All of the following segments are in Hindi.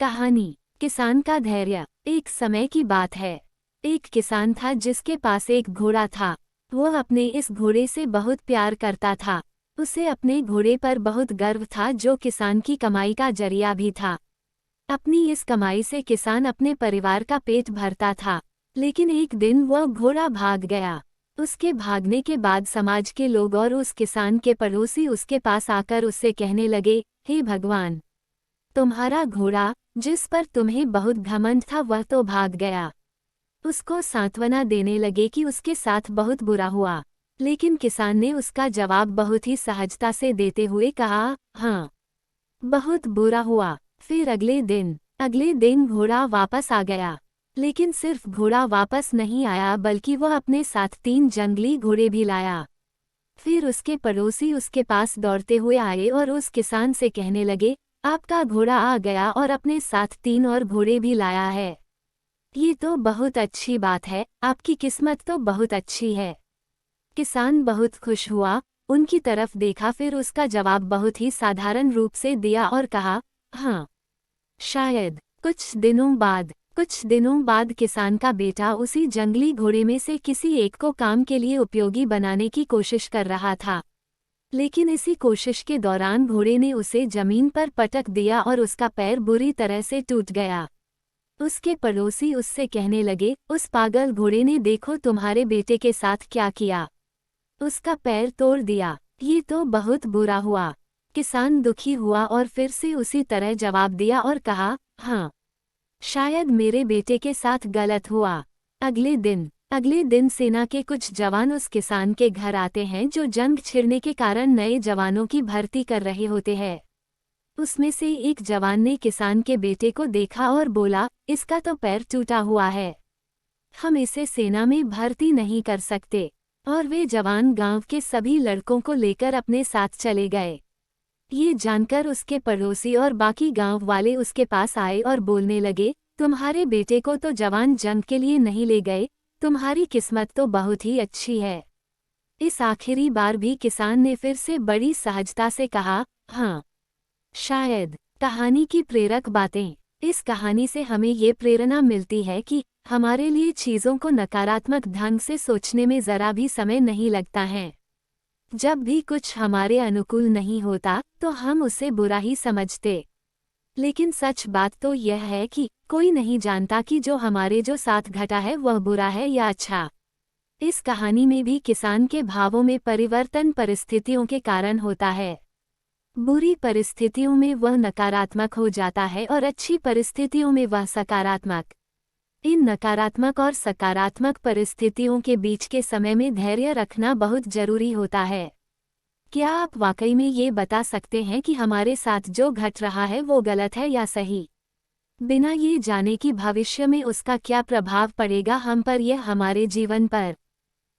कहानी किसान का धैर्य। एक समय की बात है। एक किसान था जिसके पास एक घोड़ा था। वो अपने इस घोड़े से बहुत प्यार करता था। उसे अपने घोड़े पर बहुत गर्व था जो किसान की कमाई का जरिया भी था। अपनी इस कमाई से किसान अपने परिवार का पेट भरता था। लेकिन एक दिन वह घोड़ा भाग गया। उसके भागने के बाद समाज के लोग और उस किसान के पड़ोसी उसके पास आकर उससे कहने लगे, हे भगवान, तुम्हारा घोड़ा जिस पर तुम्हें बहुत घमंड था वह तो भाग गया। उसको सांत्वना देने लगे कि उसके साथ बहुत बुरा हुआ। लेकिन किसान ने उसका जवाब बहुत ही सहजता से देते हुए कहा, हाँ, बहुत बुरा हुआ। फिर अगले दिन घोड़ा वापस आ गया। लेकिन सिर्फ घोड़ा वापस नहीं आया बल्कि वह अपने साथ 3 जंगली घोड़े भी लाया। फिर उसके पड़ोसी उसके पास दौड़ते हुए आए और उस किसान से कहने लगे, आपका घोड़ा आ गया और अपने साथ 3 और घोड़े भी लाया है। ये तो बहुत अच्छी बात है, आपकी किस्मत तो बहुत अच्छी है। किसान बहुत खुश हुआ, उनकी तरफ देखा, फिर उसका जवाब बहुत ही साधारण रूप से दिया और कहा, हाँ, शायद। कुछ दिनों बाद किसान का बेटा उसी जंगली घोड़े में से किसी एक को काम के लिए उपयोगी बनाने की कोशिश कर रहा था। लेकिन इसी कोशिश के दौरान घोड़े ने उसे जमीन पर पटक दिया और उसका पैर बुरी तरह से टूट गया। उसके पड़ोसी उससे कहने लगे, उस पागल घोड़े ने देखो तुम्हारे बेटे के साथ क्या किया, उसका पैर तोड़ दिया। ये तो बहुत बुरा हुआ। किसान दुखी हुआ और फिर से उसी तरह जवाब दिया और कहा, हाँ, शायद मेरे बेटे के साथ गलत हुआ। अगले दिन सेना के कुछ जवान उस किसान के घर आते हैं जो जंग छिड़ने के कारण नए जवानों की भर्ती कर रहे होते हैं। उसमें से एक जवान ने किसान के बेटे को देखा और बोला, इसका तो पैर टूटा हुआ है, हम इसे सेना में भर्ती नहीं कर सकते। और वे जवान गांव के सभी लड़कों को लेकर अपने साथ चले गए। ये जानकर उसके पड़ोसी और बाकी गांव वाले उसके पास आए और बोलने लगे, तुम्हारे बेटे को तो जवान जंग के लिए नहीं ले गए, तुम्हारी किस्मत तो बहुत ही अच्छी है। इस आखिरी बार भी किसान ने फिर से बड़ी सहजता से कहा, हाँ, शायद। कहानी की प्रेरक बातें। इस कहानी से हमें ये प्रेरणा मिलती है कि हमारे लिए चीज़ों को नकारात्मक ढंग से सोचने में ज़रा भी समय नहीं लगता है। जब भी कुछ हमारे अनुकूल नहीं होता तो हम उसे बुरा ही समझते। लेकिन सच बात तो यह है कि कोई नहीं जानता कि जो साथ घटा है वह बुरा है या अच्छा। इस कहानी में भी किसान के भावों में परिवर्तन परिस्थितियों के कारण होता है। बुरी परिस्थितियों में वह नकारात्मक हो जाता है और अच्छी परिस्थितियों में वह सकारात्मक। इन नकारात्मक और सकारात्मक परिस्थितियों के बीच के समय में धैर्य रखना बहुत जरूरी होता है। क्या आप वाकई में ये बता सकते हैं कि हमारे साथ जो घट रहा है वो गलत है या सही, बिना ये जाने कि भविष्य में उसका क्या प्रभाव पड़ेगा हम पर या हमारे जीवन पर?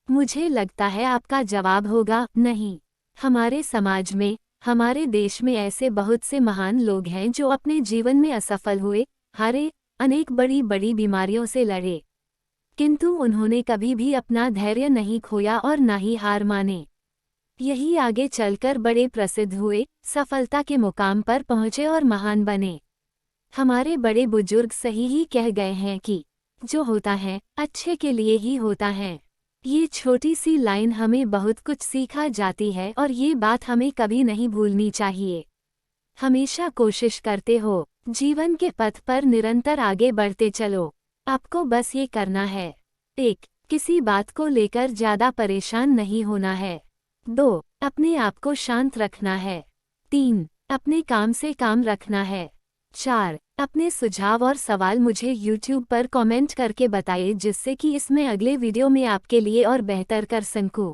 मुझे लगता है आपका जवाब होगा नहीं। हमारे समाज में, हमारे देश में ऐसे बहुत से महान लोग हैं जो अपने जीवन में असफल हुए, हारे, अनेक बड़ी बड़ी बीमारियों से लड़े, किंतु उन्होंने कभी भी अपना धैर्य नहीं खोया और न ही हार माने। यही आगे चलकर बड़े प्रसिद्ध हुए, सफलता के मुकाम पर पहुँचे और महान बने। हमारे बड़े बुजुर्ग सही ही कह गए हैं कि जो होता है अच्छे के लिए ही होता है। ये छोटी सी लाइन हमें बहुत कुछ सिखा जाती है और ये बात हमें कभी नहीं भूलनी चाहिए। हमेशा कोशिश करते हो, जीवन के पथ पर निरंतर आगे बढ़ते चलो। आपको बस ये करना है, 1. किसी बात को लेकर ज़्यादा परेशान नहीं होना है। 2. अपने आप को शांत रखना है। 3. अपने काम से काम रखना है। 4. अपने सुझाव और सवाल मुझे YouTube पर कमेंट करके बताइए जिससे कि इसमें अगले वीडियो में आपके लिए और बेहतर कर सकूं।